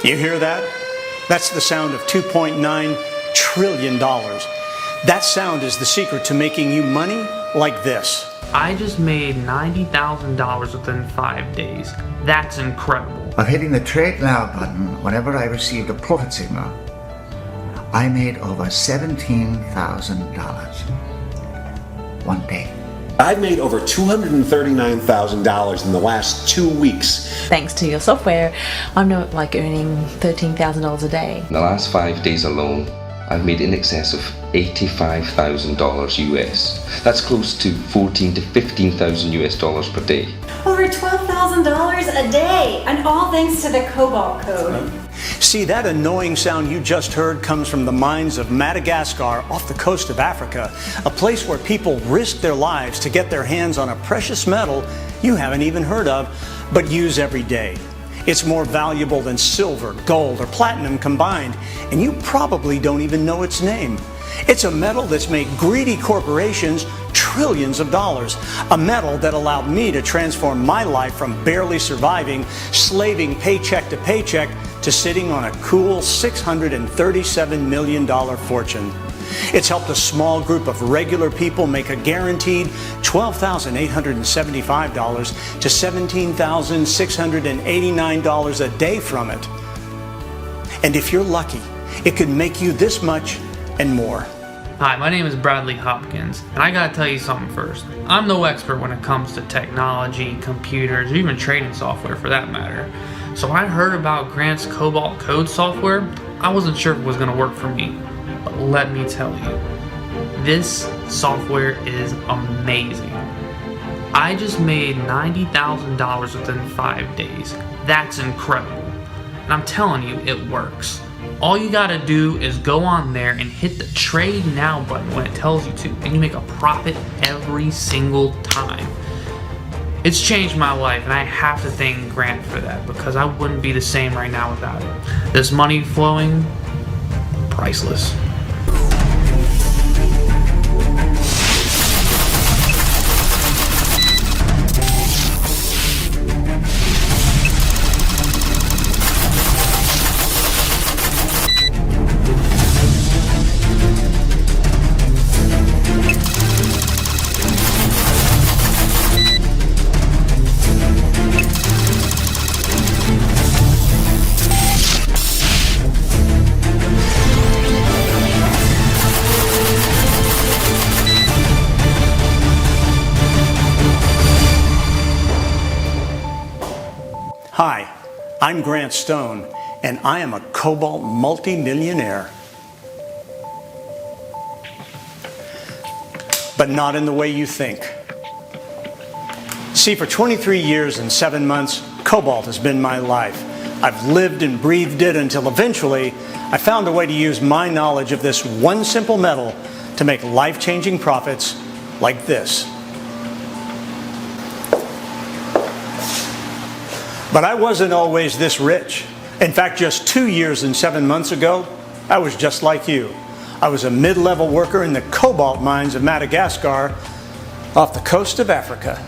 You hear that? That's the sound of $2.9 trillion. That sound is the secret to making you money like this. I just made $90,000 within 5 days. That's incredible. Of hitting the Trade Now button whenever I received a profit signal, I made over $17,000 one day. I've made over $239,000 in the last 2 weeks. Thanks to your software, I'm now earning $13,000 a day. In the last 5 days alone, I've made in excess of $85,000 US. That's close to $14,000 to $15,000 US dollars per day. Over $12,000 a day, and all thanks to the Cobalt Code. See, that annoying sound you just heard comes from the mines of Madagascar off the coast of Africa, a place where people risk their lives to get their hands on a precious metal you haven't even heard of, but use every day. It's more valuable than silver, gold, or platinum combined, and you probably don't even know its name. It's a metal that's made greedy corporations trillions of dollars. A metal that allowed me to transform my life from barely surviving, slaving paycheck to paycheck, to sitting on a cool $637 million fortune. It's helped a small group of regular people make a guaranteed $12,875 to $17,689 a day from it. And if you're lucky, it could make you this much and more. Hi, my name is Bradley Hopkins, and I gotta tell you something first. I'm no expert when it comes to technology, computers, or even trading software for that matter. So when I heard about Grant's Cobalt Code software, I wasn't sure if it was gonna work for me. But let me tell you, this software is amazing. I just made $90,000 within 5 days. That's incredible. And I'm telling you, it works. All you gotta do is go on there and hit the Trade Now button when it tells you to, and you make a profit every single time. It's changed my life, and I have to thank Grant for that, because I wouldn't be the same right now without it. This money flowing, priceless. Hi, I'm Grant Stone, and I am a Cobalt multi-millionaire. But not in the way you think. See, for 23 years and 7 months, Cobalt has been my life. I've lived and breathed it until eventually I found a way to use my knowledge of this one simple metal to make life-changing profits like this. But I wasn't always this rich. In fact, just 2 years and 7 months ago, I was just like you. I was a mid-level worker in the cobalt mines of Madagascar off the coast of Africa.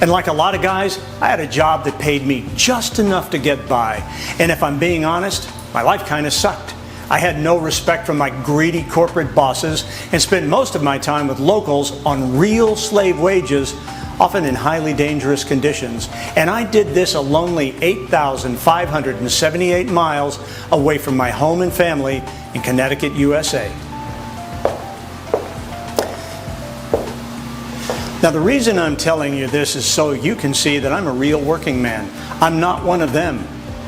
And like a lot of guys, I had a job that paid me just enough to get by. And if I'm being honest, my life kind of sucked. I had no respect from my greedy corporate bosses and spent most of my time with locals on real slave wages, often in highly dangerous conditions. And I did this a lonely 8,578 miles away from my home and family in Connecticut, USA. Now, the reason I'm telling you this is so you can see that I'm a real working man. I'm not one of them.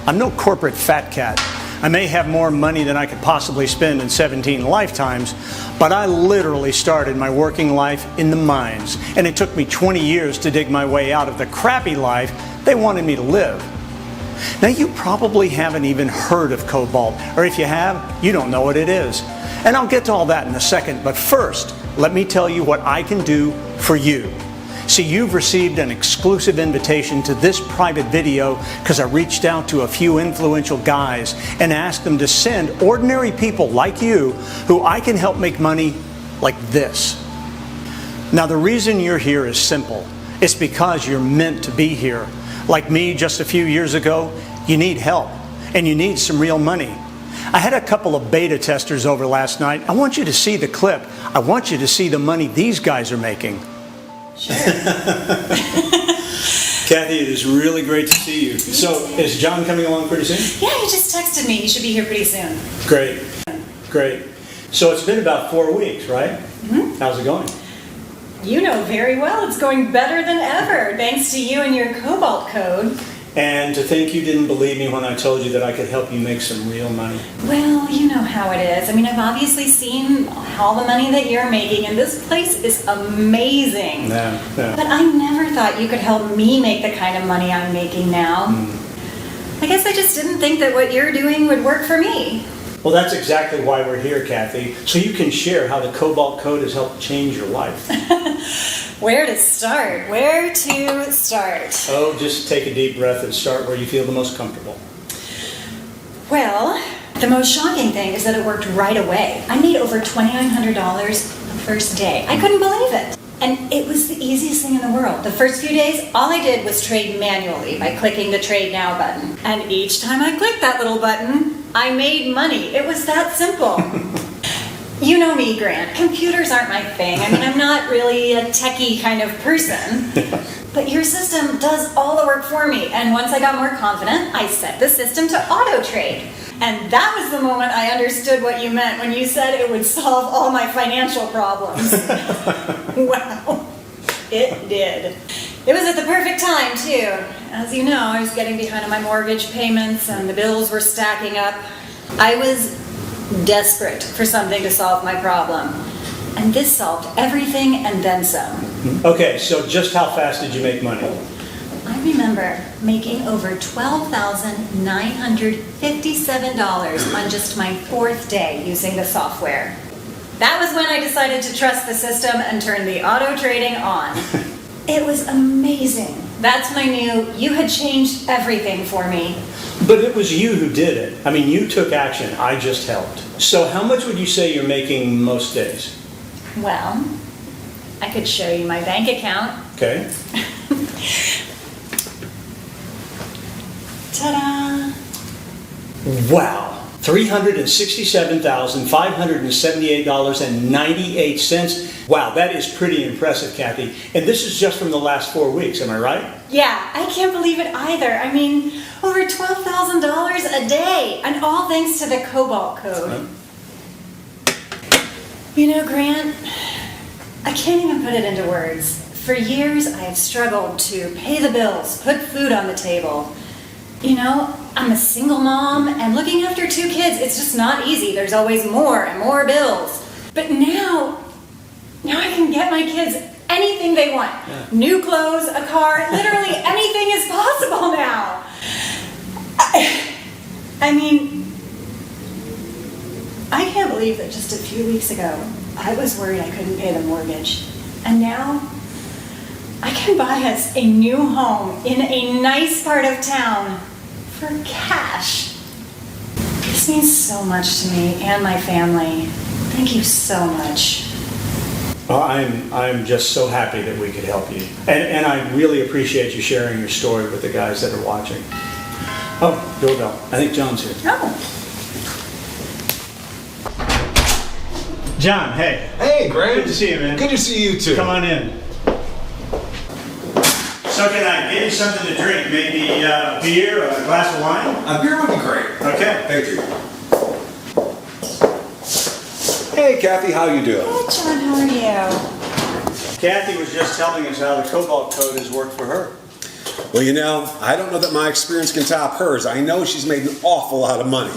I'm no corporate fat cat. I may have more money than I could possibly spend in 17 lifetimes, but I literally started my working life in the mines, and it took me 20 years to dig my way out of the crappy life they wanted me to live. Now, you probably haven't even heard of cobalt, or if you have, you don't know what it is. And I'll get to all that in a second, but first, let me tell you what I can do for you. See, you've received an exclusive invitation to this private video because I reached out to a few influential guys and asked them to send ordinary people like you who I can help make money like this. Now, the reason you're here is simple. It's because you're meant to be here. Like me just a few years ago, You need help, and you need some real money. I had a couple of beta testers over last night. I want you to see the clip. I want you to see the money these guys are making. Sure. Kathy, it is really great to see you. So, is John coming along pretty soon? Yeah, he just texted me. He should be here pretty soon. Great, great. So it's been about 4 weeks, right? Mm-hmm. How's it going? You know very well it's going better than ever, thanks to you and your Cobalt code. And to think you didn't believe me when I told you that I could help you make some real money. Well, you know how it is. I mean, I've obviously seen all the money that you're making, and this place is amazing. Yeah. But I never thought you could help me make the kind of money I'm making now. I guess I just didn't think that what you're doing would work for me. Well, that's exactly why we're here, Kathy, so you can share how the Cobalt Code has helped change your life. Where to start? Where to start? Oh, just take a deep breath and start where you feel the most comfortable. Well, the most shocking thing is that it worked right away. I made over $2,900 the first day. I couldn't believe it. And it was the easiest thing in the world. The first few days, all I did was trade manually by clicking the Trade Now button. And each time I clicked that little button, I made money. It was that simple. You know me, Grant. Computers aren't my thing. I mean, I'm not really a techie kind of person. But your system does all the work for me. And once I got more confident, I set the system to auto trade. And that was the moment I understood what you meant when you said it would solve all my financial problems. Wow. It did. It was at the perfect time, too. As you know, I was getting behind on my mortgage payments and the bills were stacking up. I was desperate for something to solve my problem. And this solved everything and then some. Okay, so just how fast did you make money? I remember making over $12,957 on just my 4th day using the software. That was when I decided to trust the system and turn the auto trading on. It was amazing. That's when I knew you had changed everything for me. But it was you who did it. I mean, you took action. I just helped. So how much would you say you're making most days? Well, I could show you my bank account. Okay. Ta-da! Wow. $367,578.98. Wow, that is pretty impressive, Kathy. And this is just from the last 4 weeks, am I right? Yeah, I can't believe it either. I mean, over $12,000 a day, and all thanks to the Cobalt code. You know, Grant, I can't even put it into words. For years, I have struggled to pay the bills, put food on the table. You know, I'm a single mom, and looking after 2 kids, it's just not easy. There's always more and more bills. But now I can get my kids anything they want. Yeah. New clothes, a car, literally anything is possible now. I mean, I can't believe that just a few weeks ago, I was worried I couldn't pay the mortgage. And now, I can buy us a new home in a nice part of town for cash. This means so much to me and my family. Thank you so much. Well, I'm just so happy that we could help you. And I really appreciate you sharing your story with the guys that are watching. Oh, doorbell. I think John's here. Oh. John, hey. Hey, Grant. Good to see you, man. Good to see you too. Come on in. So can I get you something to drink? Maybe a beer or a glass of wine? A beer would be great. Okay. Thank you. Hey, Kathy, how you doing? Hey, John, how are you? Kathy was just telling us how the Cobalt code has worked for her. Well, you know, I don't know that my experience can top hers. I know she's made an awful lot of money.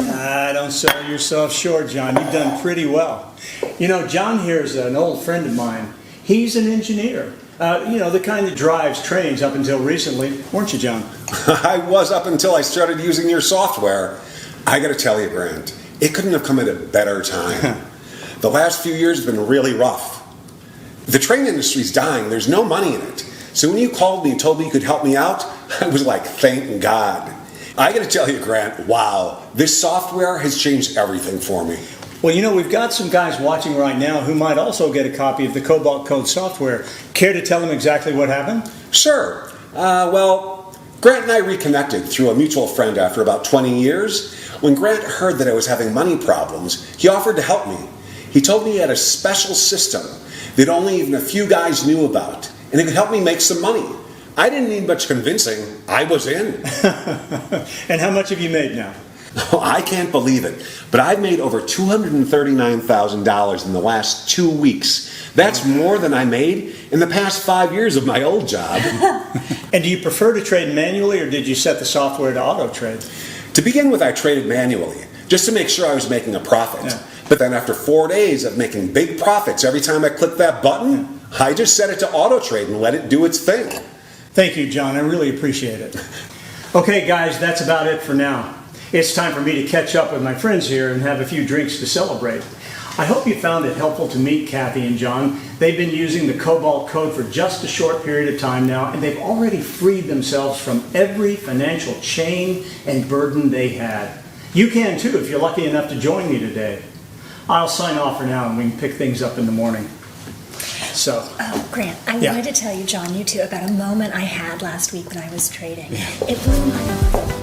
Don't sell yourself short, John. You've done pretty well. You know, John here is an old friend of mine. He's an engineer. You know, the kind that drives trains up until recently. Weren't you, John? I was up until I started using your software. I got to tell you, Grant, it couldn't have come at a better time. The last few years have been really rough. The train industry's dying. There's no money in it. So when you called me and told me you could help me out, I was like, thank God. I got to tell you, Grant, wow, this software has changed everything for me. Well, you know, we've got some guys watching right now who might also get a copy of the Cobalt Code software. Care to tell them exactly what happened? Sure. Well, Grant and I reconnected through a mutual friend after about 20 years. When Grant heard that I was having money problems, he offered to help me. He told me he had a special system that only even a few guys knew about, and it could help me make some money. I didn't need much convincing. I was in. And how much have you made now? Oh, I can't believe it, but I've made over $239,000 in the last 2 weeks. That's more than I made in the past 5 years of my old job. And do you prefer to trade manually, or did you set the software to auto trade? To begin with, I traded manually, just to make sure I was making a profit. Yeah. But then after 4 days of making big profits every time I clicked that button, I just set it to auto trade and let it do its thing. Thank you, John. I really appreciate it. Okay, guys, that's about it for now. It's time for me to catch up with my friends here and have a few drinks to celebrate. I hope you found it helpful to meet Kathy and John. They've been using the Cobalt Code for just a short period of time now, and they've already freed themselves from every financial chain and burden they had. You can too if you're lucky enough to join me today. I'll sign off for now and we can pick things up in the morning. So, Grant, I Yeah. wanted to tell you, John, you too, about a moment I had last week when I was trading. It blew my mind.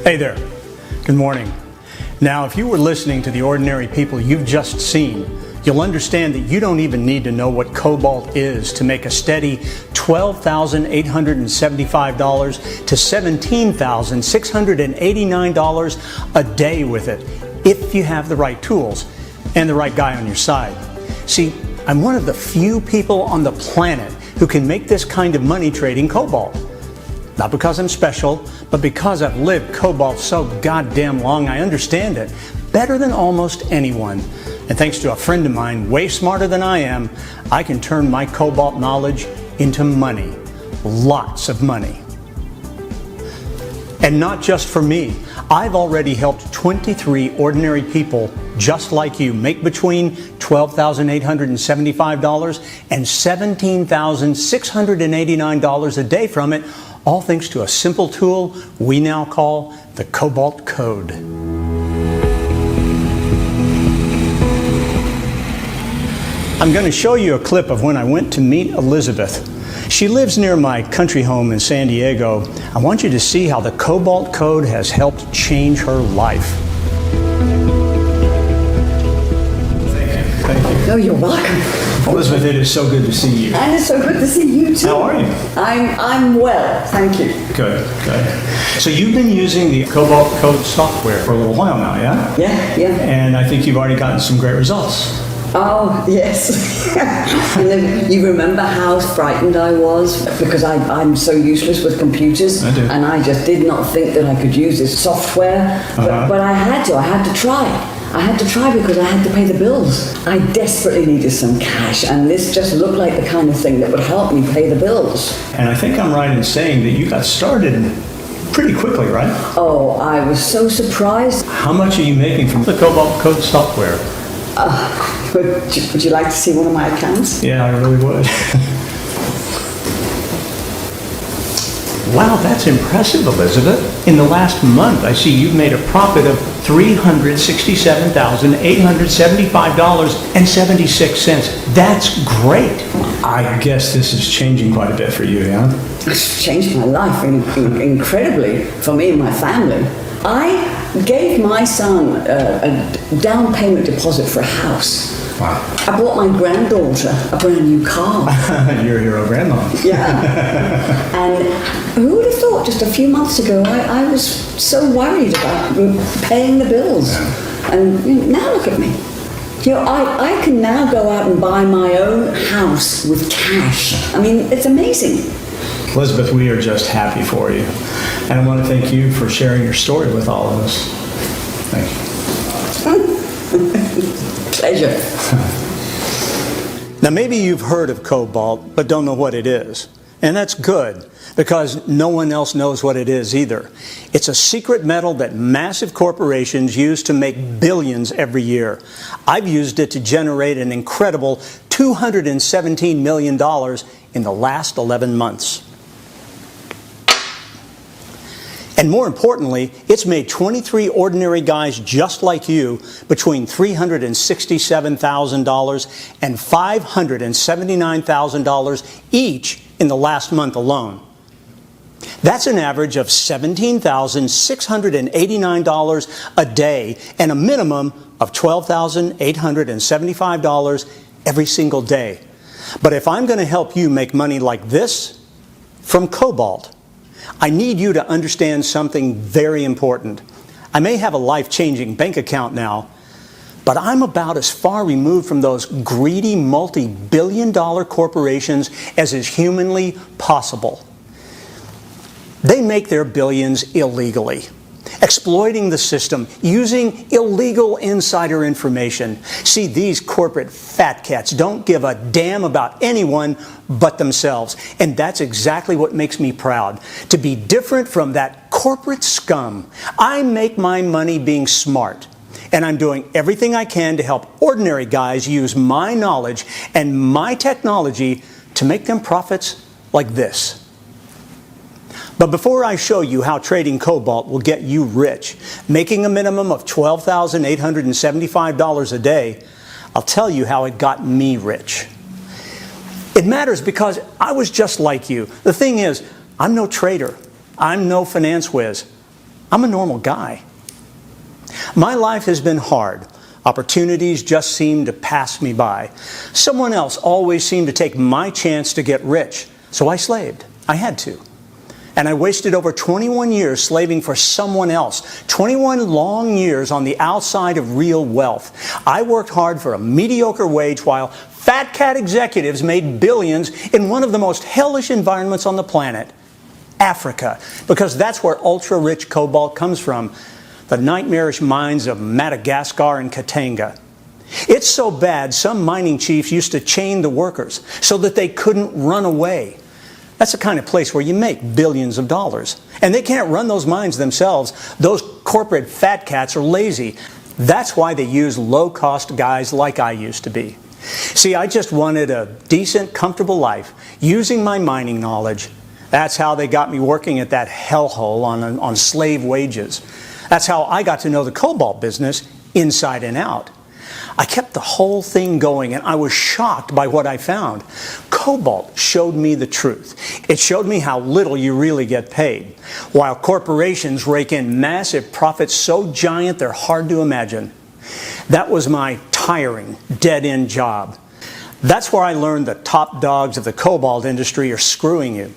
hey there. Good morning. Now, if you were listening to the ordinary people you've just seen, you'll understand that you don't even need to know what Cobalt is to make a steady $12,875 to $17,689 a day with it, if you have the right tools and the right guy on your side. See, I'm one of the few people on the planet who can make this kind of money trading Cobalt. Not because I'm special, but because I've lived Cobalt so goddamn long, I understand it better than almost anyone. And thanks to a friend of mine way smarter than I am, I can turn my Cobalt knowledge into money. Lots of money. And not just for me. I've already helped 23 ordinary people just like you make between $12,875 and $17,689 a day from it, all thanks to a simple tool we now call the Cobalt Code. I'm going to show you a clip of when I went to meet Elizabeth. She lives near my country home in San Diego. I want you to see how the Cobalt Code has helped change her life. Thank you. Oh, you're welcome. Elizabeth, it is so good to see you. And it's so good to see you too. How are you? I'm well, thank you. Good, good. So you've been using the Cobalt Code software for a little while now, yeah? Yeah. And I think you've already gotten some great results. Oh, yes. And then you remember how frightened I was because I'm so useless with computers. I do. And I just did not think that I could use this software. But I had to try. I had to try because I had to pay the bills. I desperately needed some cash, and this just looked like the kind of thing that would help me pay the bills. And I think I'm right in saying that you got started pretty quickly, right? Oh, I was so surprised. How much are you making from the Cobalt Code software? Would you like to see one of my accounts? Yeah, I really would. Wow, that's impressive, Elizabeth. In the last month, I see you've made a profit of $367,875.76. That's great. I guess this is changing quite a bit for you, yeah? It's changed my life incredibly for me and my family. I gave my son a down payment deposit for a house. Wow. I bought my granddaughter a brand new car. You're a hero, Grandma. Yeah. And who would have thought just a few months ago I was so worried about paying the bills. Yeah. And now look at me. You know, I can now go out and buy my own house with cash. I mean, it's amazing. Elizabeth, we are just happy for you. And I want to thank you for sharing your story with all of us. Thank you. Pleasure. Now, maybe you've heard of Cobalt, but don't know what it is. And that's good, because no one else knows what it is either. It's a secret metal that massive corporations use to make billions every year. I've used it to generate an incredible $217 million in the last 11 months. And more importantly, it's made 23 ordinary guys just like you between $367,000 and $579,000 each in the last month alone. That's an average of $17,689 a day and a minimum of $12,875 every single day. But if I'm going to help you make money like this from Cobalt, I need you to understand something very important. I may have a life-changing bank account now, but I'm about as far removed from those greedy multi-billion-dollar corporations as is humanly possible. They make their billions illegally, exploiting the system, using illegal insider information. See, these corporate fat cats don't give a damn about anyone but themselves. And that's exactly what makes me proud, to be different from that corporate scum. I make my money being smart. And I'm doing everything I can to help ordinary guys use my knowledge and my technology to make them profits like this. But before I show you how trading Cobalt will get you rich, making a minimum of $12,875 a day, I'll tell you how it got me rich. It matters because I was just like you. The thing is, I'm no trader. I'm no finance whiz. I'm a normal guy. My life has been hard. Opportunities just seem to pass me by. Someone else always seemed to take my chance to get rich, so I slaved. I had to. And I wasted over 21 years slaving for someone else. 21 long years on the outside of real wealth. I worked hard for a mediocre wage while fat cat executives made billions in one of the most hellish environments on the planet, Africa, because that's where ultra-rich cobalt comes from, the nightmarish mines of Madagascar and Katanga. It's so bad, some mining chiefs used to chain the workers so that they couldn't run away. That's the kind of place where you make billions of dollars. And they can't run those mines themselves. Those corporate fat cats are lazy. That's why they use low-cost guys like I used to be. See, I just wanted a decent, comfortable life using my mining knowledge. That's how they got me working at that hellhole on slave wages. That's how I got to know the cobalt business inside and out. I kept the whole thing going, and I was shocked by what I found. Cobalt showed me the truth. It showed me how little you really get paid, while corporations rake in massive profits so giant they're hard to imagine. That was my tiring, dead-end job. That's where I learned the top dogs of the cobalt industry are screwing you.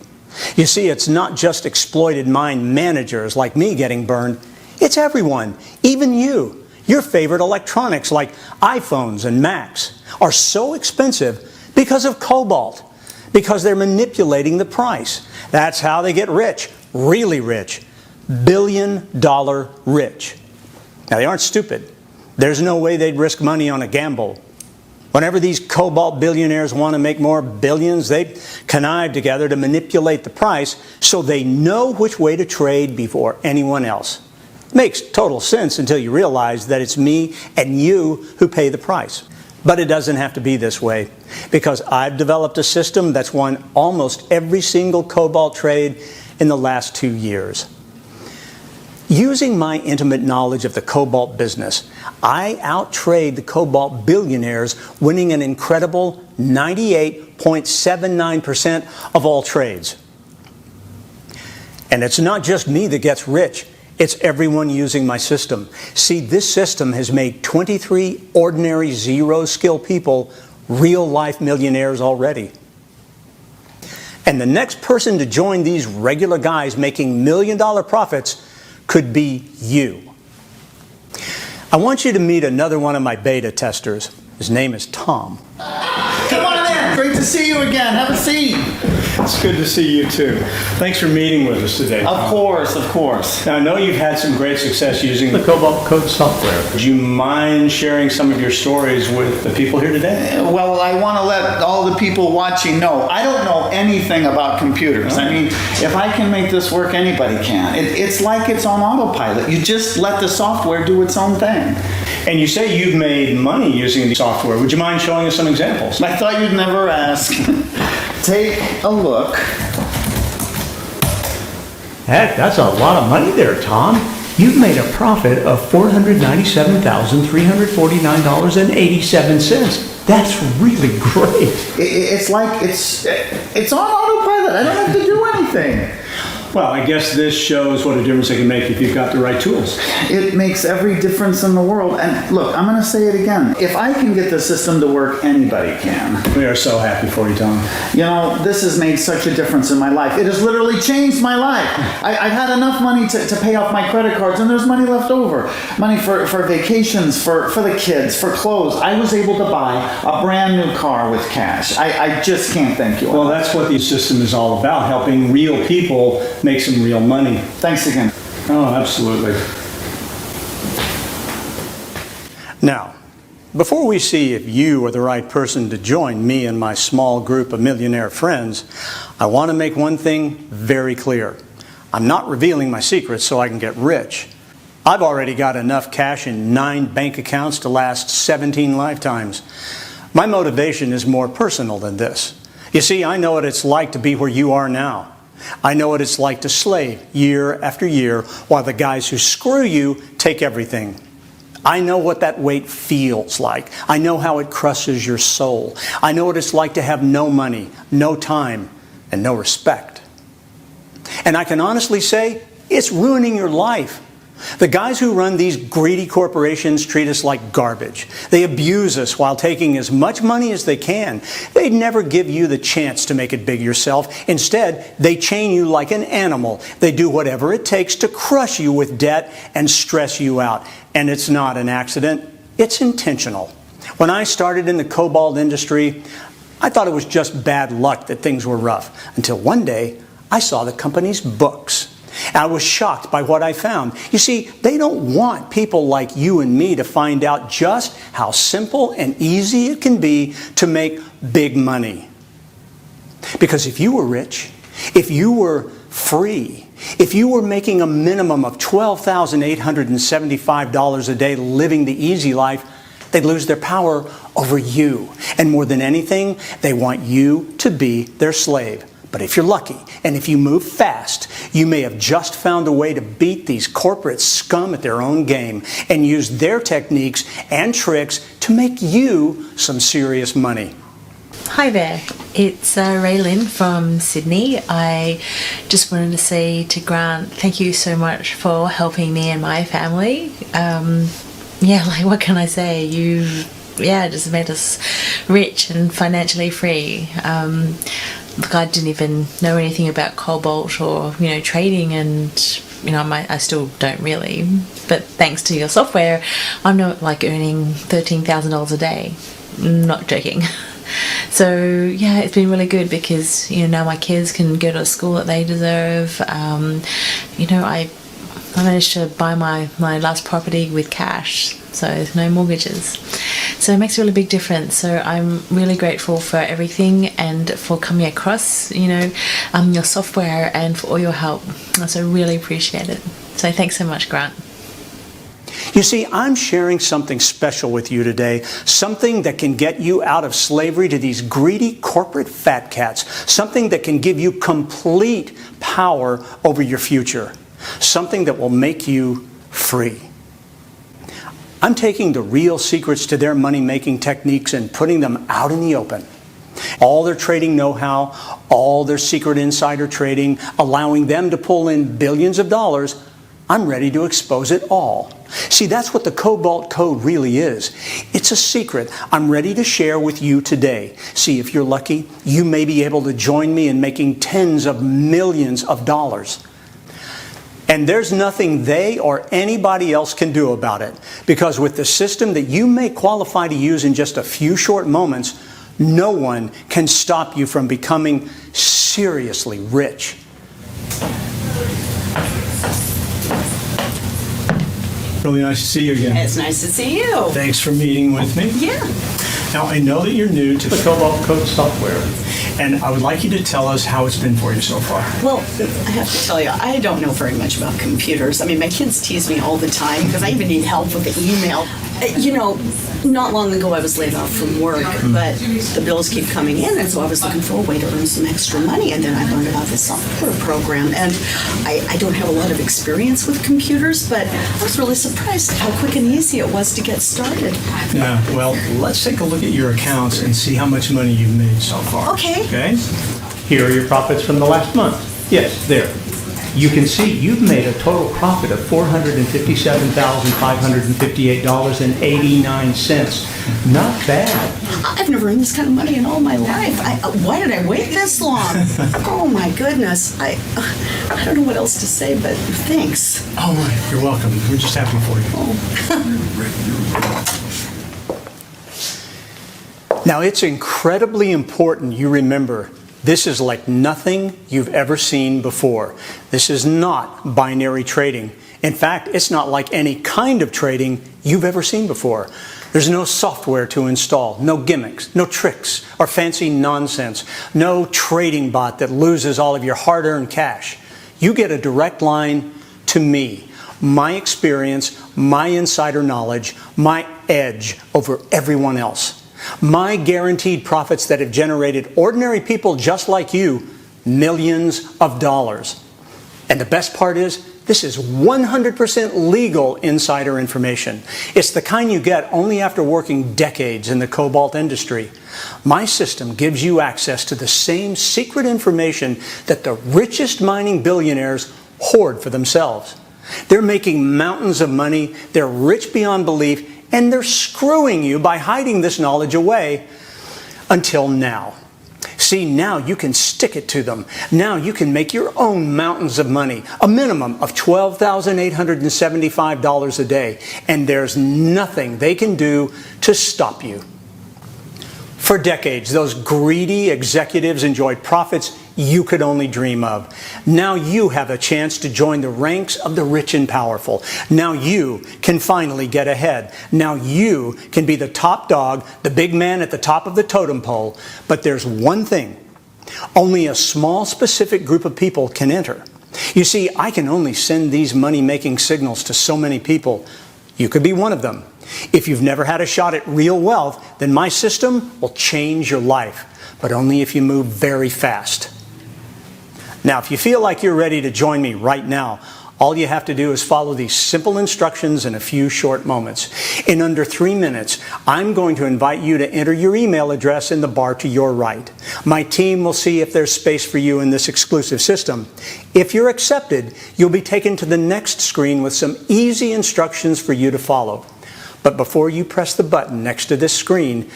You see, it's not just exploited mine managers like me getting burned. It's everyone, even you. Your favorite electronics like iPhones and Macs are so expensive because of cobalt, because they're manipulating the price. That's how they get rich, really rich, billion-dollar rich. Now, they aren't stupid. There's no way they'd risk money on a gamble. Whenever these cobalt billionaires want to make more billions, they connive together to manipulate the price so they know which way to trade before anyone else. Makes total sense until you realize that it's me and you who pay the price. But it doesn't have to be this way, because I've developed a system that's won almost every single cobalt trade in the last 2 years. Using my intimate knowledge of the cobalt business, I outtrade the cobalt billionaires, winning an incredible 98.79% of all trades. And it's not just me that gets rich. It's everyone using my system. See, this system has made 23 ordinary zero-skill people real-life millionaires already. And the next person to join these regular guys making million-dollar profits could be you. I want you to meet another one of my beta testers. His name is Tom. Come on in, Good to see you again. Have a seat. It's good to see you too. Thanks for meeting with us today. Of course, of course. Now, I know you've had some great success using the Cobalt Code software. Would you mind sharing some of your stories with the people here today? Well, I want to let all the people watching know, I don't know anything about computers. I mean, if I can make this work, anybody can. It's like it's on autopilot. You just let the software do its own thing. And you say you've made money using the software. Would you mind showing us some examples? I thought you'd never ask. Take a look. Heck, that's a lot of money there, Tom. You've made a profit of $497,349.87. That's really great. It's like it's on autopilot. I don't have to do anything. Well, I guess this shows what a difference it can make if you've got the right tools. It makes every difference in the world. And look, I'm going to say it again. If I can get the system to work, anybody can. We are so happy for you, Tom. You know, this has made such a difference in my life. It has literally changed my life. I've had enough money to pay off my credit cards, and there's money left over. Money for vacations, for the kids, for clothes. I was able to buy a brand new car with cash. I just can't thank you. Well, that's what the system is all about, helping real people make some real money. Thanks again. Oh, absolutely. Now, before we see if you are the right person to join me and my small group of millionaire friends, I want to make one thing very clear. I'm not revealing my secrets so I can get rich. I've already got enough cash in 9 bank accounts to last 17 lifetimes. My motivation is more personal than this. You see, I know what it's like to be where you are now. I know what it's like to slave year after year while the guys who screw you take everything. I know what that weight feels like. I know how it crushes your soul. I know what it's like to have no money, no time, and no respect. And I can honestly say, it's ruining your life. The guys who run these greedy corporations treat us like garbage. They abuse us while taking as much money as they can. They'd never give you the chance to make it big yourself. Instead, they chain you like an animal. They do whatever it takes to crush you with debt and stress you out. And it's not an accident. It's intentional. When I started in the cobalt industry, I thought it was just bad luck that things were rough. Until one day, I saw the company's books. I was shocked by what I found. You see, they don't want people like you and me to find out just how simple and easy it can be to make big money. Because if you were rich, if you were free, if you were making a minimum of $12,875 a day living the easy life, they'd lose their power over you. And more than anything, they want you to be their slave. But if you're lucky, and if you move fast, you may have just found a way to beat these corporate scum at their own game and use their techniques and tricks to make you some serious money. Hi there, it's Raylyn from Sydney. I just wanted to say to Grant, thank you so much for helping me and my family. What can I say? You just made us rich and financially free. Look, I didn't even know anything about cobalt or, trading, and, I still don't really. But thanks to your software, I'm not earning $13,000 a day. Not joking. So, it's been really good because, now my kids can go to a school that they deserve. I managed to buy my last property with cash, so there's no mortgages. So it makes a really big difference. So I'm really grateful for everything and for coming across, your software and for all your help. So I really appreciate it. So thanks so much, Grant. You see, I'm sharing something special with you today, something that can get you out of slavery to these greedy corporate fat cats, something that can give you complete power over your future, something that will make you free. I'm taking the real secrets to their money-making techniques and putting them out in the open. All their trading know-how, all their secret insider trading, allowing them to pull in billions of dollars, I'm ready to expose it all. See, that's what the Cobalt Code really is. It's a secret I'm ready to share with you today. See, if you're lucky, you may be able to join me in making tens of millions of dollars. And there's nothing they or anybody else can do about it. Because with the system that you may qualify to use in just a few short moments, No one can stop you from becoming seriously rich. Really nice to see you again. It's nice to see you. Thanks for meeting with me. Yeah. Now, I know that you're new to the Cobalt Code software, and I would like you to tell us how it's been for you so far. Well, I have to tell you, I don't know very much about computers. I mean, my kids tease me all the time because I even need help with the email. You know, not long ago I was laid off from work, but the bills keep coming in, and so I was looking for a way to earn some extra money, and then I learned about this software program, and I don't have a lot of experience with computers, but I was really surprised how quick and easy it was to get started. Yeah, well, let's take a look at your accounts and see how much money you've made so far. Okay. Okay? Here are your profits from the last month. Yes, there. You can see you've made a total profit of $457,558.89. Not bad. I've never earned this kind of money in all my life. Why did I wait this long? Oh my goodness. I don't know what else to say, but thanks. Oh, you're welcome. We're just happy for you. Now, it's incredibly important you remember this is like nothing you've ever seen before. This is not binary trading. In fact, it's not like any kind of trading you've ever seen before. There's no software to install, no gimmicks, no tricks or fancy nonsense, no trading bot that loses all of your hard-earned cash. You get a direct line to me, my experience, my insider knowledge, my edge over everyone else. My guaranteed profits that have generated ordinary people just like you millions of dollars. And the best part is, this is 100% legal insider information. It's the kind you get only after working decades in the cobalt industry. My system gives you access to the same secret information that the richest mining billionaires hoard for themselves. They're making mountains of money, they're rich beyond belief, and they're screwing you by hiding this knowledge away until now. See, now you can stick it to them. Now you can make your own mountains of money, a minimum of $12,875 a day, and there's nothing they can do to stop you. For decades, those greedy executives enjoyed profits you could only dream of. Now you have a chance to join the ranks of the rich and powerful. Now you can finally get ahead. Now you can be the top dog, the big man at the top of the totem pole. But there's one thing. Only a small specific group of people can enter. You see, I can only send these money-making signals to so many people. You could be one of them. If you've never had a shot at real wealth, then my system will change your life, but only if you move very fast. Now, if you feel like you're ready to join me right now, all you have to do is follow these simple instructions in a few short moments. In under 3 minutes, I'm going to invite you to enter your email address in the bar to your right. My team will see if there's space for you in this exclusive system. If you're accepted, you'll be taken to the next screen with some easy instructions for you to follow. But before you press the button next to this screen,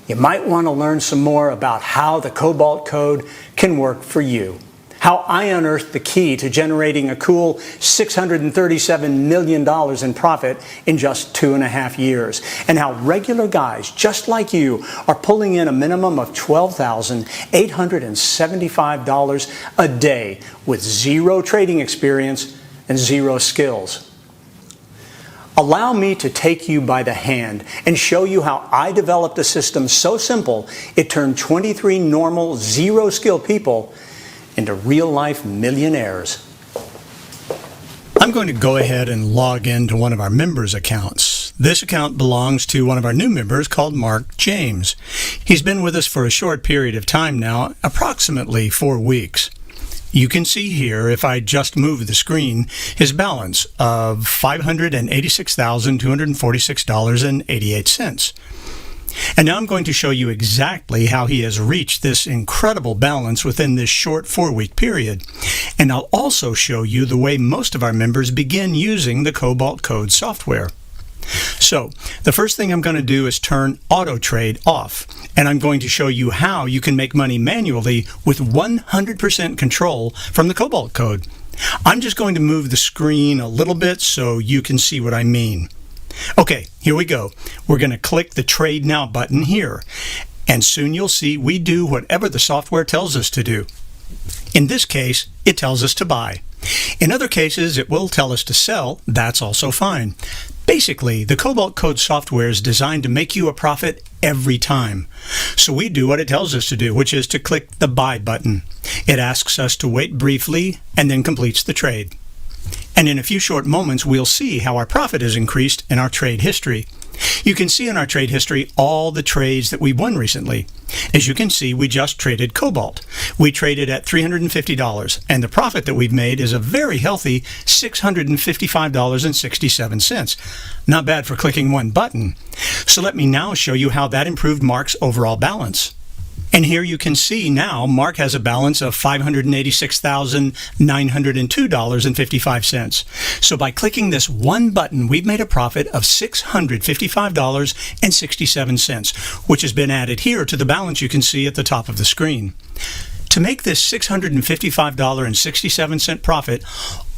you might want to learn some more about how the Cobalt Code can work for you. How I unearthed the key to generating a cool $637 million in profit in just 2.5 years. And how regular guys just like you are pulling in a minimum of $12,875 a day with zero trading experience and zero skills. Allow me to take you by the hand and show you how I developed a system so simple it turned 23 normal, zero-skill people into real-life millionaires. I'm going to go ahead and log into one of our members' accounts. This account belongs to one of our new members called Mark James. He's been with us for a short period of time now, approximately 4 weeks. You can see here, if I just move the screen, his balance of $586,246.88. And now I'm going to show you exactly how he has reached this incredible balance within this short 4-week period. And I'll also show you the way most of our members begin using the Cobalt Code software. So, the first thing I'm going to do is turn Auto Trade off, and I'm going to show you how you can make money manually with 100% control from the Cobalt Code. I'm just going to move the screen a little bit so you can see what I mean. Okay, here we go. We're going to click the Trade Now button here. And soon you'll see we do whatever the software tells us to do. In this case, it tells us to buy. In other cases, it will tell us to sell. That's also fine. Basically, the Cobalt Code software is designed to make you a profit every time. So we do what it tells us to do, which is to click the Buy button. It asks us to wait briefly and then completes the trade. And in a few short moments, we'll see how our profit has increased in our trade history. You can see in our trade history all the trades that we've won recently. As you can see, we just traded Cobalt. We traded at $350, and the profit that we've made is a very healthy $655.67. Not bad for clicking one button. So let me now show you how that improved Mark's overall balance. And here you can see now Mark has a balance of $586,902.55. So by clicking this one button, we've made a profit of $655.67, which has been added here to the balance you can see at the top of the screen. To make this $655.67 profit,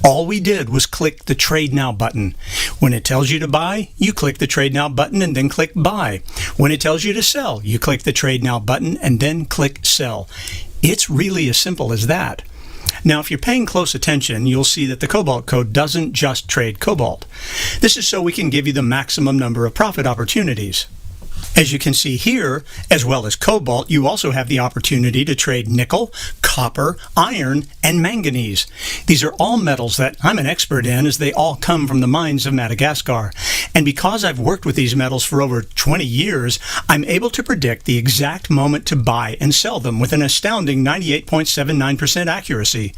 all we did was click the Trade Now button. When it tells you to buy, you click the Trade Now button and then click Buy. When it tells you to sell, you click the Trade Now button and then click Sell. It's really as simple as that. Now, if you're paying close attention, you'll see that the Cobalt Code doesn't just trade Cobalt. This is so we can give you the maximum number of profit opportunities. As you can see here, as well as Cobalt, you also have the opportunity to trade nickel, copper, iron, and manganese. These are all metals that I'm an expert in, as they all come from the mines of Madagascar. And because I've worked with these metals for over 20 years, I'm able to predict the exact moment to buy and sell them with an astounding 98.79% accuracy.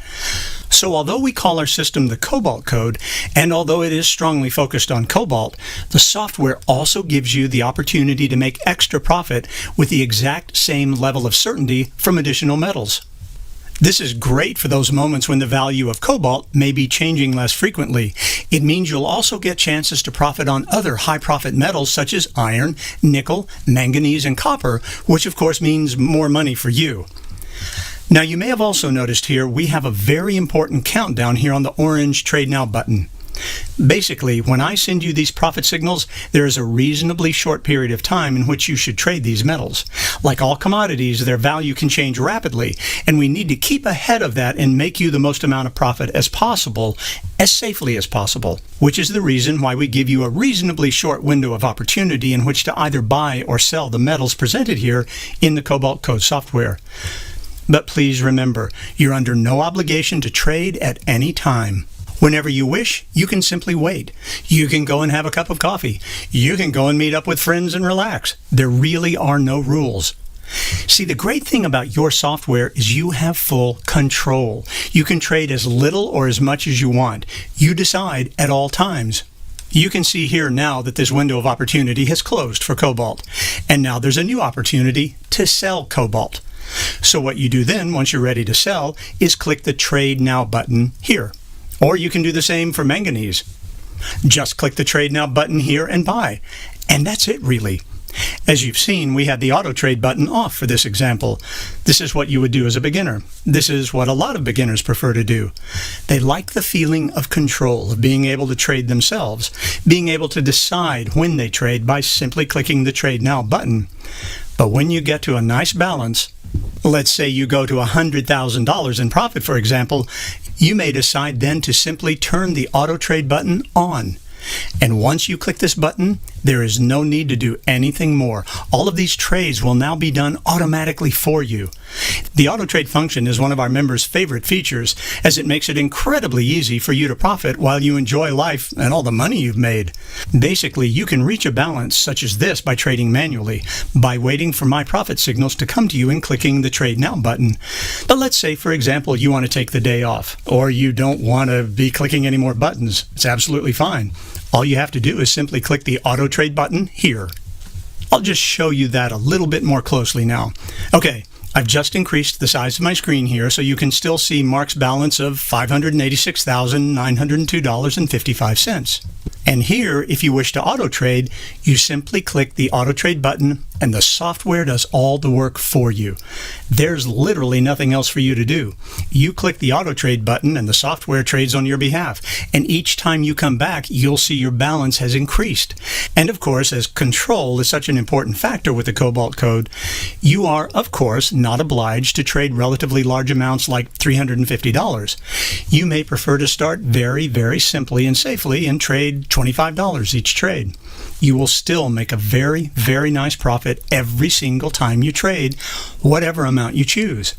So although we call our system the Cobalt Code, and although it is strongly focused on Cobalt, the software also gives you the opportunity to make extra profit with the exact same level of certainty from additional metals. This is great for those moments when the value of Cobalt may be changing less frequently. It means you'll also get chances to profit on other high-profit metals such as iron, nickel, manganese, and copper, which of course means more money for you. Now, you may have also noticed here we have a very important countdown here on the orange Trade Now button. Basically, when I send you these profit signals, there is a reasonably short period of time in which you should trade these metals. Like all commodities, their value can change rapidly, and we need to keep ahead of that and make you the most amount of profit as possible, as safely as possible, which is the reason why we give you a reasonably short window of opportunity in which to either buy or sell the metals presented here in the Cobalt Code software. But please remember, you're under no obligation to trade at any time. Whenever you wish, you can simply wait. You can go and have a cup of coffee. You can go and meet up with friends and relax. There really are no rules. See, the great thing about your software is you have full control. You can trade as little or as much as you want. You decide at all times. You can see here now that this window of opportunity has closed for Cobalt. And now there's a new opportunity to sell Cobalt. So what you do then, once you're ready to sell, is click the Trade Now button here. Or you can do the same for manganese. Just click the Trade Now button here and buy. And that's it, really. As you've seen, we had the Auto Trade button off for this example. This is what you would do as a beginner. This is what a lot of beginners prefer to do. They like the feeling of control, of being able to trade themselves, being able to decide when they trade by simply clicking the Trade Now button. But when you get to a nice balance, let's say you go to $100,000 in profit, for example, you may decide then to simply turn the Auto Trade button on. And once you click this button, there is no need to do anything more. All of these trades will now be done automatically for you. The auto trade function is one of our members' favorite features, as it makes it incredibly easy for you to profit while you enjoy life and all the money you've made. Basically, you can reach a balance such as this by trading manually, by waiting for my profit signals to come to you and clicking the Trade Now button. But let's say, for example, you want to take the day off, or you don't want to be clicking any more buttons. It's absolutely fine. All you have to do is simply click the Auto Trade button here. I'll just show you that a little bit more closely now. Okay, I've just increased the size of my screen here so you can still see Mark's balance of $586,902.55. And here, if you wish to auto trade, you simply click the Auto Trade button and the software does all the work for you. There's literally nothing else for you to do. You click the auto trade button and the software trades on your behalf. And each time you come back, you'll see your balance has increased. And of course, as control is such an important factor with the Cobalt Code, you are, of course, not obliged to trade relatively large amounts like $350. You may prefer to start very, very simply and safely and trade $25 each trade. You will still make a very, very nice profit every single time you trade, whatever amount you choose.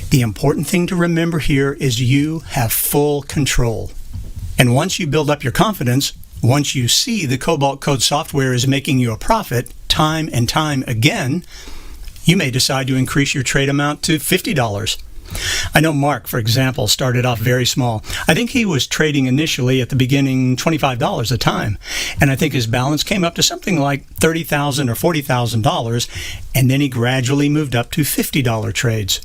The important thing to remember here is you have full control. And once you build up your confidence, once you see the Cobalt Code software is making you a profit time and time again, you may decide to increase your trade amount to $50. I know Mark, for example, started off very small. I think he was trading initially at the beginning $25 a time, and I think his balance came up to something like $30,000 or $40,000, and then he gradually moved up to $50 trades.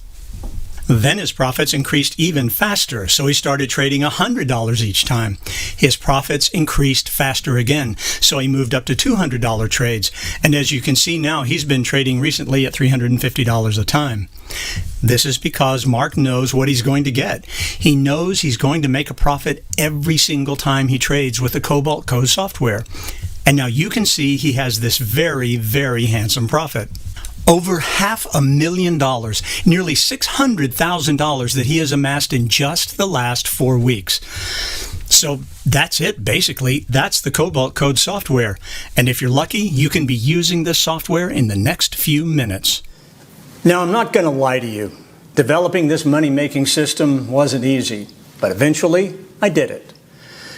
Then his profits increased even faster, so he started trading $100 each time. His profits increased faster again, so he moved up to $200 trades. And as you can see now, he's been trading recently at $350 a time. This is because Mark knows what he's going to get. He knows he's going to make a profit every single time he trades with the Cobalt Code software. And now you can see he has this very, very handsome profit. Over $500,000, nearly $600,000 that he has amassed in just the last 4 weeks. So that's it, basically. That's the Cobalt Code software. And if you're lucky, you can be using this software in the next few minutes. Now, I'm not going to lie to you. Developing this money-making system wasn't easy, but eventually I did it.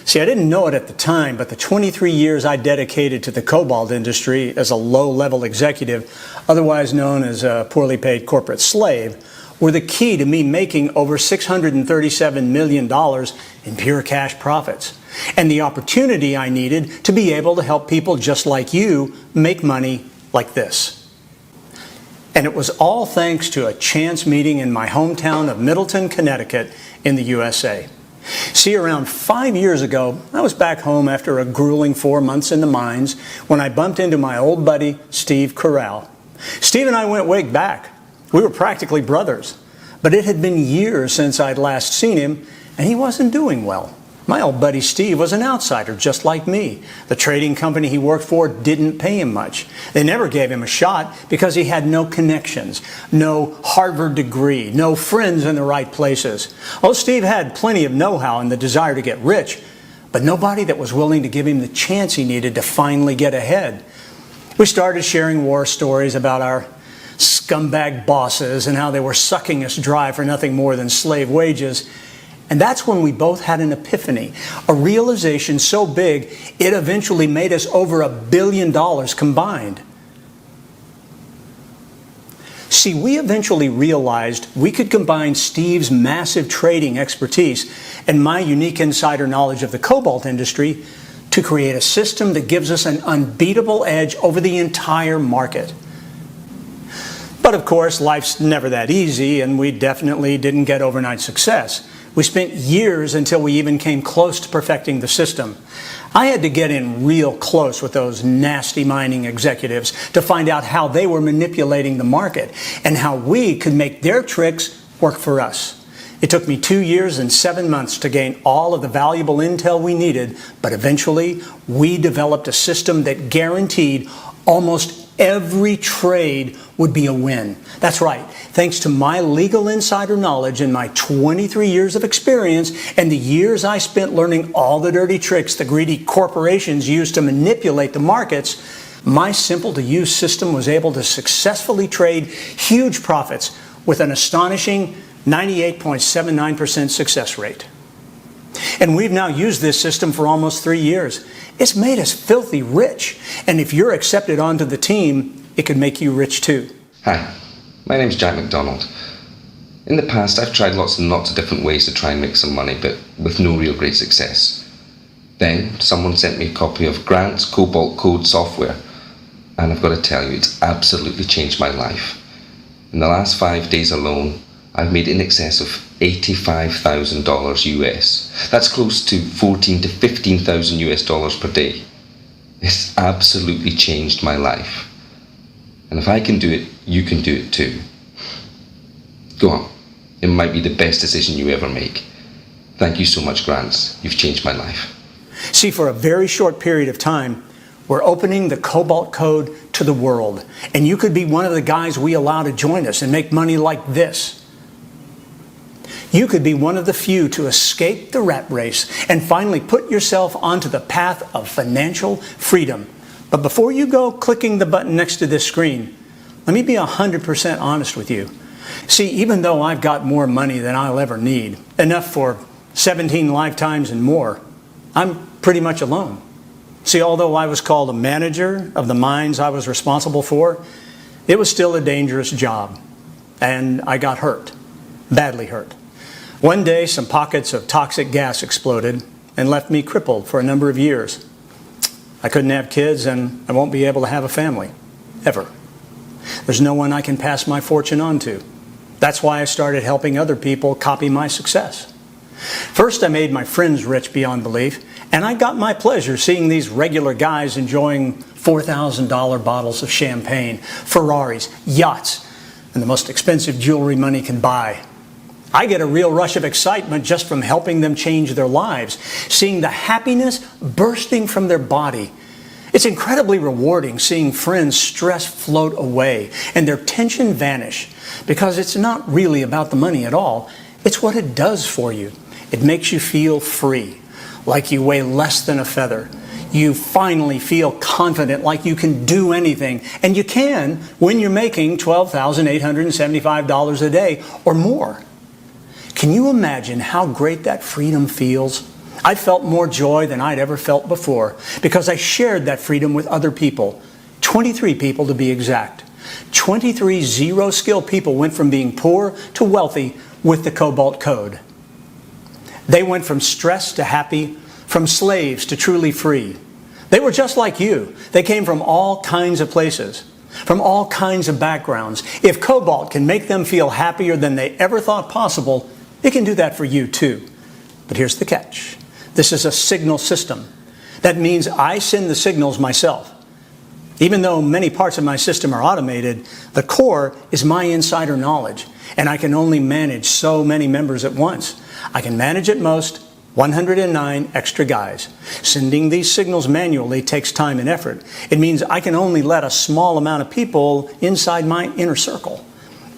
See, I didn't know it at the time, but the 23 years I dedicated to the cobalt industry as a low-level executive, otherwise known as a poorly paid corporate slave, were the key to me making over $637 million in pure cash profits, and the opportunity I needed to be able to help people just like you make money like this. And it was all thanks to a chance meeting in my hometown of Middleton, Connecticut in the USA. See, around 5 years ago, I was back home after a grueling 4 months in the mines when I bumped into my old buddy, Steve Corral. Steve and I went way back. We were practically brothers, but it had been years since I'd last seen him, and he wasn't doing well. My old buddy Steve was an outsider just like me. The trading company he worked for didn't pay him much. They never gave him a shot because he had no connections, no Harvard degree, no friends in the right places. Oh, Steve had plenty of know-how and the desire to get rich, but nobody that was willing to give him the chance he needed to finally get ahead. We started sharing war stories about our scumbag bosses and how they were sucking us dry for nothing more than slave wages. And that's when we both had an epiphany, a realization so big it eventually made us over $1 billion combined. See, we eventually realized we could combine Steve's massive trading expertise and my unique insider knowledge of the cobalt industry to create a system that gives us an unbeatable edge over the entire market. But of course, life's never that easy, and we definitely didn't get overnight success. We spent years until we even came close to perfecting the system. I had to get in real close with those nasty mining executives to find out how they were manipulating the market and how we could make their tricks work for us. It took me 2 years and 7 months to gain all of the valuable intel we needed, but eventually we developed a system that guaranteed almost every trade would be a win. That's right. Thanks to my legal insider knowledge and my 23 years of experience and the years I spent learning all the dirty tricks the greedy corporations use to manipulate the markets, my simple-to-use system was able to successfully trade huge profits with an astonishing 98.79% success rate. And we've now used this system for almost 3 years. It's made us filthy rich. And if you're accepted onto the team, it could make you rich too. Hi, my name's Jack McDonald. In the past, I've tried lots and lots of different ways to try and make some money, but with no real great success. Then, someone sent me a copy of Grant's Cobalt Code software, and I've got to tell you, it's absolutely changed my life. In the last 5 days alone, I've made in excess of $85,000 US. That's close to $14,000 to $15,000 US per day. It's absolutely changed my life. And if I can do it, you can do it too. Go on. It might be the best decision you ever make. Thank you so much, Grant. You've changed my life. See, for a very short period of time, we're opening the Cobalt Code to the world. And you could be one of the guys we allow to join us and make money like this. You could be one of the few to escape the rat race and finally put yourself onto the path of financial freedom. But before you go clicking the button next to this screen, let me be 100% honest with you. See, even though I've got more money than I'll ever need, enough for 17 lifetimes and more, I'm pretty much alone. See, although I was called a manager of the mines I was responsible for, it was still a dangerous job. And I got hurt, badly hurt. One day, some pockets of toxic gas exploded and left me crippled for a number of years. I couldn't have kids, and I won't be able to have a family, ever. There's no one I can pass my fortune on to. That's why I started helping other people copy my success. First, I made my friends rich beyond belief, and I got my pleasure seeing these regular guys enjoying $4,000 bottles of champagne, Ferraris, yachts, and the most expensive jewelry money can buy. I get a real rush of excitement just from helping them change their lives, seeing the happiness bursting from their body. It's incredibly rewarding seeing friends' stress float away and their tension vanish, because it's not really about the money at all. It's what it does for you. It makes you feel free, like you weigh less than a feather. You finally feel confident, like you can do anything. And you can when you're making $12,875 a day or more. Can you imagine how great that freedom feels? I felt more joy than I'd ever felt before because I shared that freedom with other people. 23 people to be exact. 23 zero-skill people went from being poor to wealthy with the Cobalt Code. They went from stressed to happy, from slaves to truly free. They were just like you. They came from all kinds of places, from all kinds of backgrounds. If Cobalt can make them feel happier than they ever thought possible, it can do that for you too. But here's the catch. This is a signal system. That means I send the signals myself. Even though many parts of my system are automated, the core is my insider knowledge, and I can only manage so many members at once. I can manage at most 109 extra guys. Sending these signals manually takes time and effort. It means I can only let a small amount of people inside my inner circle.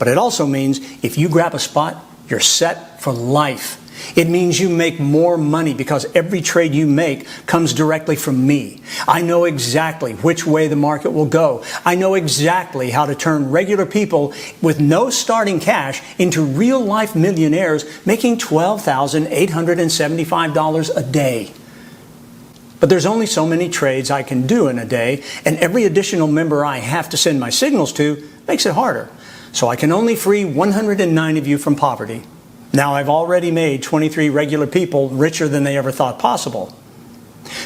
But it also means if you grab a spot, you're set for life. It means you make more money because every trade you make comes directly from me. I know exactly which way the market will go. I know exactly how to turn regular people with no starting cash into real-life millionaires making $12,875 a day. But there's only so many trades I can do in a day, and every additional member I have to send my signals to makes it harder. So I can only free 109 of you from poverty. Now I've already made 23 regular people richer than they ever thought possible.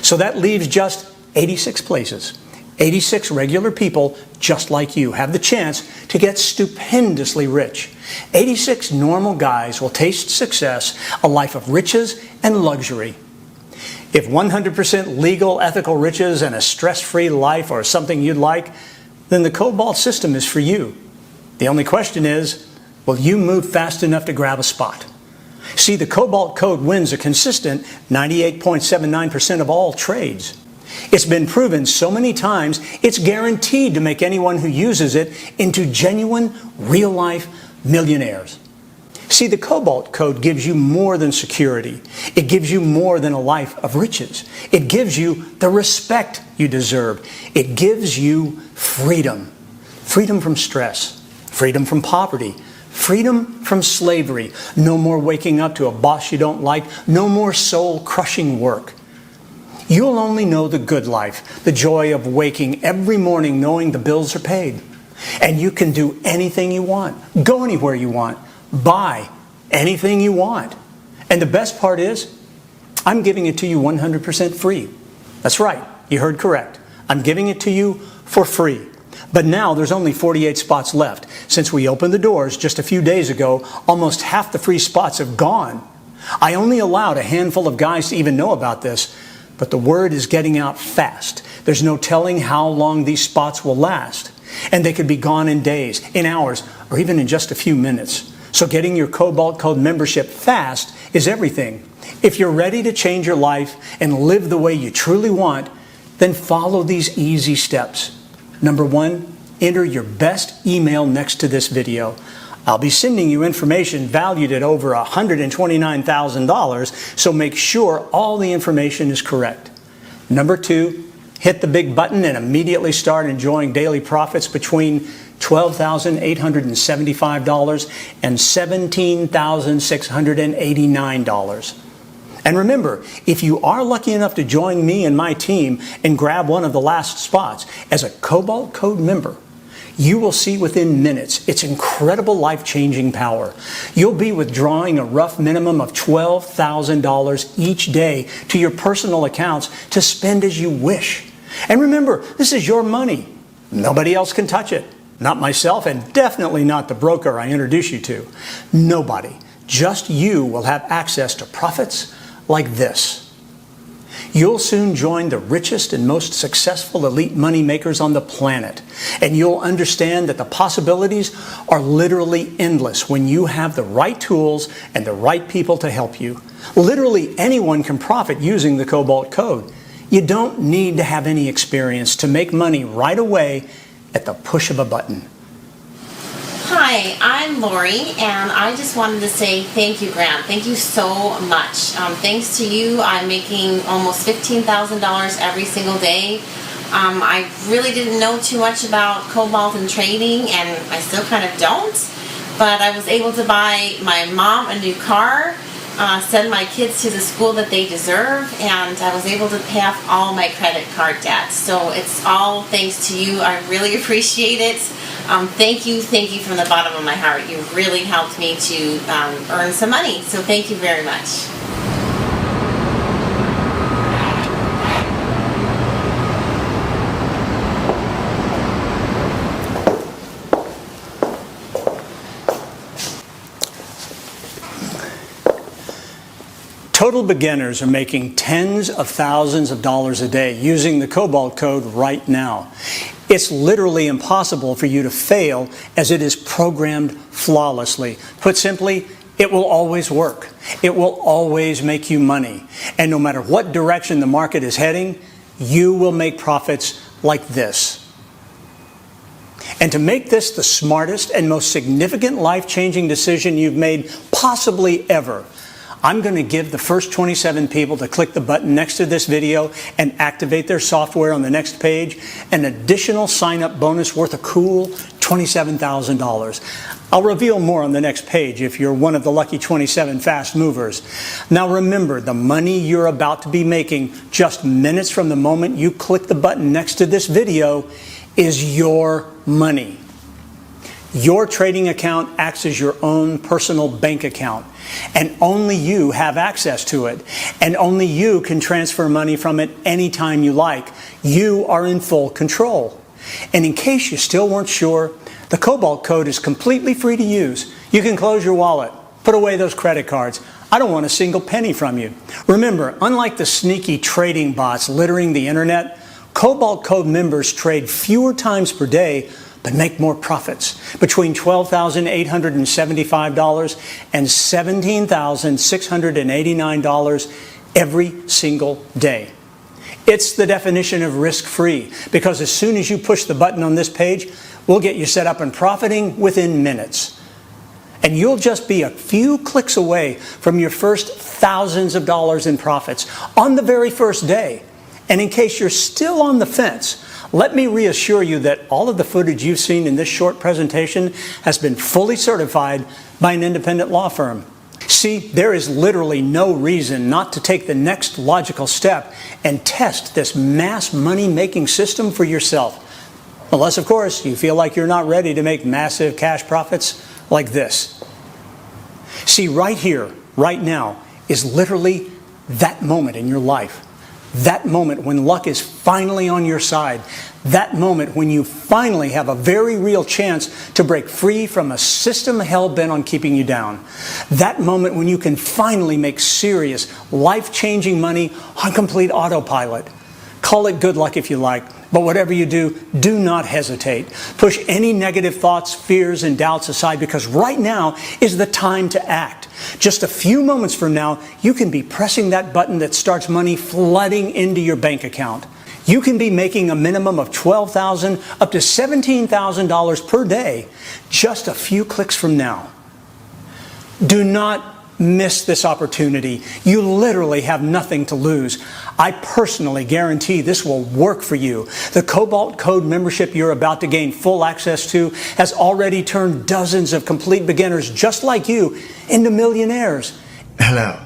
So that leaves just 86 places. 86 regular people just like you have the chance to get stupendously rich. 86 normal guys will taste success, a life of riches and luxury. If 100% legal, ethical riches and a stress-free life are something you'd like, then the Cobalt system is for you. The only question is, will you move fast enough to grab a spot? See, the Cobalt Code wins a consistent 98.79% of all trades. It's been proven so many times, it's guaranteed to make anyone who uses it into genuine, real-life millionaires. See, the Cobalt Code gives you more than security. It gives you more than a life of riches. It gives you the respect you deserve. It gives you freedom. Freedom from stress. Freedom from poverty. Freedom from slavery. No more waking up to a boss you don't like. No more soul-crushing work. You'll only know the good life, the joy of waking every morning knowing the bills are paid. And you can do anything you want, go anywhere you want, buy anything you want. And the best part is, I'm giving it to you 100% free. That's right, you heard correct. I'm giving it to you for free. But now there's only 48 spots left. Since we opened the doors just a few days ago, almost half the free spots have gone. I only allowed a handful of guys to even know about this, but the word is getting out fast. There's no telling how long these spots will last. And they could be gone in days, in hours, or even in just a few minutes. So getting your Cobalt Code membership fast is everything. If you're ready to change your life and live the way you truly want, then follow these easy steps. Number 1, enter your best email next to this video. I'll be sending you information valued at over $129,000, so make sure all the information is correct. Number 2, hit the big button and immediately start enjoying daily profits between $12,875 and $17,689. And remember, if you are lucky enough to join me and my team and grab one of the last spots as a Cobalt Code member, you will see within minutes its incredible life-changing power. You'll be withdrawing a rough minimum of $12,000 each day to your personal accounts to spend as you wish. And remember, this is your money. Nobody else can touch it. Not myself, and definitely not the broker I introduce you to. Nobody, just you, will have access to profits like this. You'll soon join the richest and most successful elite money makers on the planet. And you'll understand that the possibilities are literally endless when you have the right tools and the right people to help you. Literally anyone can profit using the Cobalt Code. You don't need to have any experience to make money right away at the push of a button. Hi, I'm Lori, and I just wanted to say thank you, Grant. Thank you so much. Thanks to you, I'm making almost $15,000 every single day. I really didn't know too much about Cobalt and trading, and I still kind of don't, but I was able to buy my mom a new car, send my kids to the school that they deserve, and I was able to pay off all my credit card debt. So it's all thanks to you. I really appreciate it. Thank you from the bottom of my heart. You really helped me to earn some money, so thank you very much. Total beginners are making tens of thousands of dollars a day using the Cobalt Code right now. It's literally impossible for you to fail, as it is programmed flawlessly. Put simply, it will always work. It will always make you money. And no matter what direction the market is heading, you will make profits like this. And to make this the smartest and most significant life-changing decision you've made possibly ever, I'm going to give the first 27 people to click the button next to this video and activate their software on the next page an additional sign-up bonus worth a cool $27,000. I'll reveal more on the next page if you're one of the lucky 27 fast movers. Now remember, the money you're about to be making just minutes from the moment you click the button next to this video is your money. Your trading account acts as your own personal bank account, and only you have access to it, and only you can transfer money from it anytime you like. You are in full control. And in case you still weren't sure, the Cobalt Code is completely free to use. You can close your wallet, put away those credit cards. I don't want a single penny from you. Remember, unlike the sneaky trading bots littering the internet, Cobalt Code members trade fewer times per day but make more profits, between $12,875 and $17,689 every single day. It's the definition of risk-free, because as soon as you push the button on this page, we'll get you set up and profiting within minutes. And you'll just be a few clicks away from your first thousands of dollars in profits on the very first day. And in case you're still on the fence, let me reassure you that all of the footage you've seen in this short presentation has been fully certified by an independent law firm. See, there is literally no reason not to take the next logical step and test this mass money-making system for yourself. Unless, of course, you feel like you're not ready to make massive cash profits like this. See, right here, right now, is literally that moment in your life. That moment when luck is finally on your side. That moment when you finally have a very real chance to break free from a system hell-bent on keeping you down. That moment when you can finally make serious, life-changing money on complete autopilot. Call it good luck if you like, but whatever you do, do not hesitate. Push any negative thoughts, fears, and doubts aside, because right now is the time to act. Just a few moments from now, you can be pressing that button that starts money flooding into your bank account. You can be making a minimum of $12,000 up to $17,000 per day just a few clicks from now. Do not miss this opportunity. You literally have nothing to lose. I personally guarantee this will work for you. The Cobalt Code membership you're about to gain full access to has already turned dozens of complete beginners just like you into millionaires. Hello,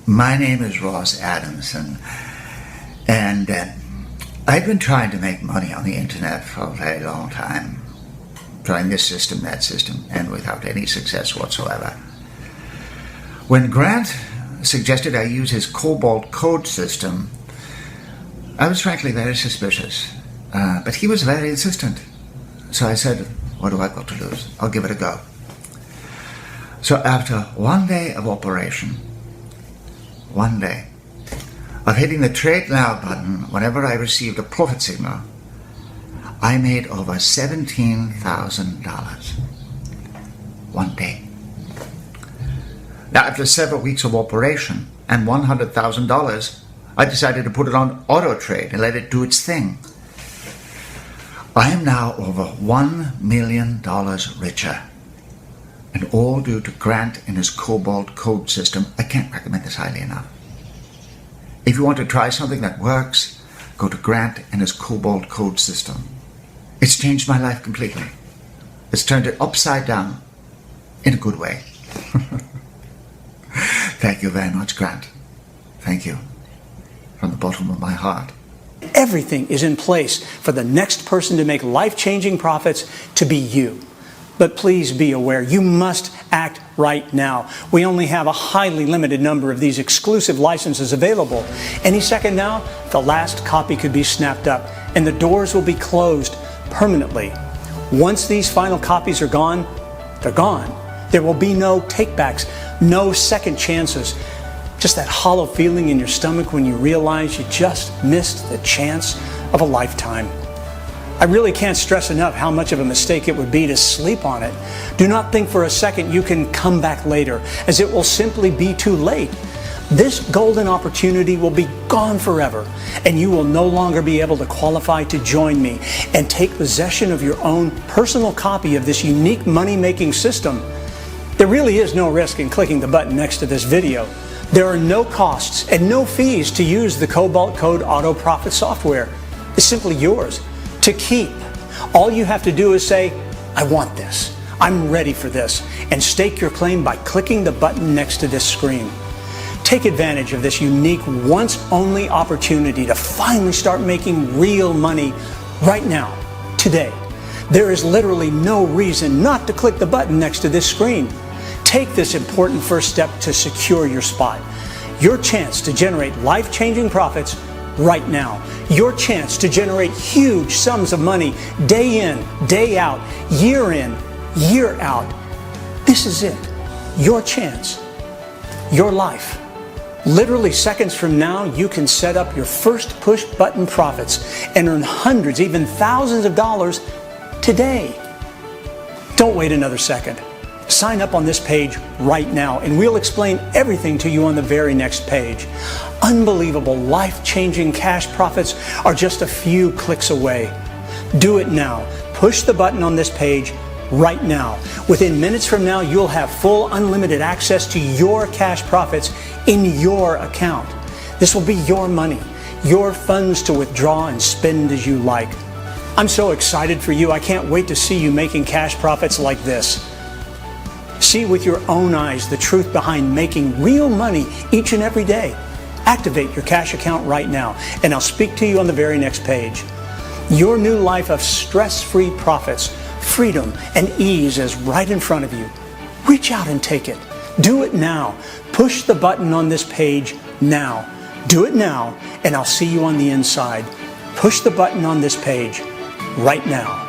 my name is Ross Adamson, and I've been trying to make money on the internet for a very long time. Trying this system, that system, and without any success whatsoever. When Grant suggested I use his Cobalt Code system, I was frankly very suspicious. But he was very insistent. So I said, what do I got to lose? I'll give it a go. So after one day of operation, one day of hitting the Trade Now button whenever I received a profit signal, I made over $17,000. One day. Now, after several weeks of operation and $100,000, I decided to put it on auto trade and let it do its thing. I am now over $1 million richer, and all due to Grant and his Cobalt Code system. I can't recommend this highly enough. If you want to try something that works, go to Grant and his Cobalt Code system. It's changed my life completely. It's turned it upside down in a good way. Thank you very much, Grant. Thank you. From the bottom of my heart. Everything is in place for the next person to make life-changing profits to be you. But please be aware, you must act right now. We only have a highly limited number of these exclusive licenses available. Any second now, the last copy could be snapped up, and the doors will be closed permanently. Once these final copies are gone, they're gone. There will be no takebacks, no second chances. Just that hollow feeling in your stomach when you realize you just missed the chance of a lifetime. I really can't stress enough how much of a mistake it would be to sleep on it. Do not think for a second you can come back later, as it will simply be too late. This golden opportunity will be gone forever, and you will no longer be able to qualify to join me and take possession of your own personal copy of this unique money-making system. There really is no risk in clicking the button next to this video. There are no costs and no fees to use the Cobalt Code Auto Profit software. It's simply yours to keep. All you have to do is say, I want this, I'm ready for this, and stake your claim by clicking the button next to this screen. Take advantage of this unique, once-only opportunity to finally start making real money right now, today. There is literally no reason not to click the button next to this screen. Take this important first step to secure your spot. Your chance to generate life-changing profits right now. Your chance to generate huge sums of money day in, day out, year in, year out. This is it. Your chance. Your life. Literally seconds from now, you can set up your first push button profits and earn hundreds, even thousands of dollars today. Don't wait another second. Sign up on this page right now, and we'll explain everything to you on the very next page. Unbelievable, life-changing cash profits are just a few clicks away. Do it now. Push the button on this page right now. Within minutes from now, you'll have full unlimited access to your cash profits in your account. This will be your money, your funds to withdraw and spend as you like. I'm so excited for you. I can't wait to see you making cash profits like this. See with your own eyes the truth behind making real money each and every day. Activate your cash account right now, and I'll speak to you on the very next page. Your new life of stress-free profits, freedom, and ease is right in front of you. Reach out and take it. Do it now. Push the button on this page now. Do it now, and I'll see you on the inside. Push the button on this page right now.